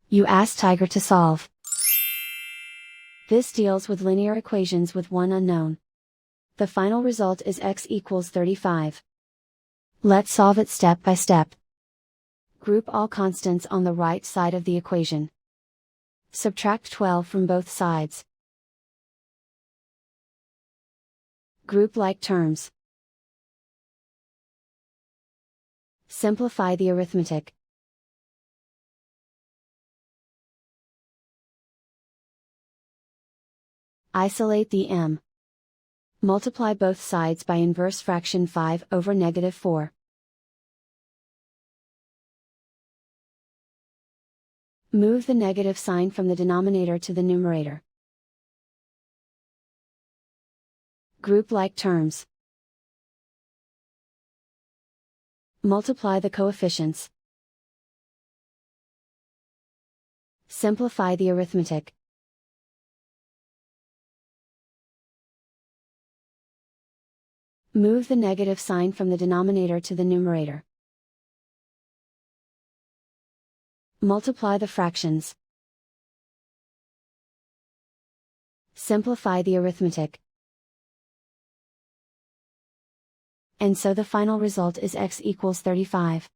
You ask Tiger to solve. This deals with linear equations with one unknown. The final result is x equals 35. Let's solve it step by step. Group all constants on the right side of the equation. Subtract 12 from both sides. Group like terms. Simplify the arithmetic. Isolate the m. Multiply both sides by inverse fraction 5 over -4. Move the negative sign from the denominator to the numerator. Group like terms. Multiply the coefficients. Simplify the arithmetic. Move the negative sign from the denominator to the numerator. Multiply the fractions. Simplify the arithmetic. And so the final result is x equals 35.